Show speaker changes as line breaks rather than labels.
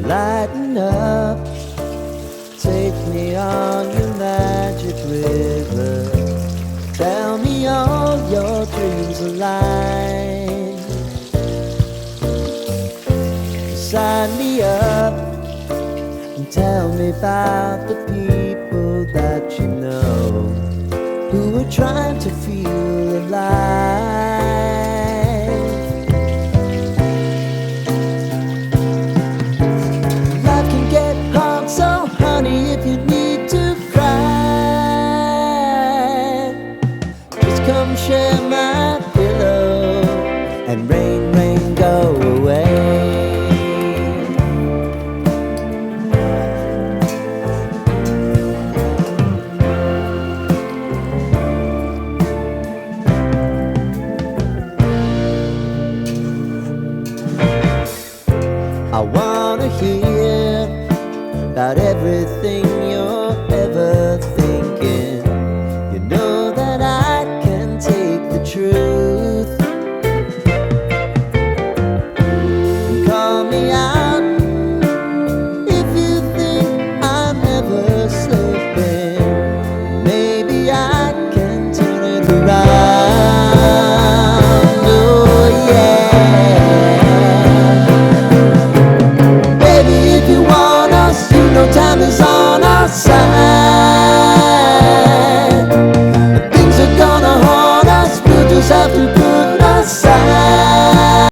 Lighten up, take me on your magic river. Tell me all your dreams align. Sign me up and tell me about the people that you know who are trying to feel alive. Life can get hard, so honey, if you need to cry, just come share my pillow and rain, rain, go away. I wanna hear about everything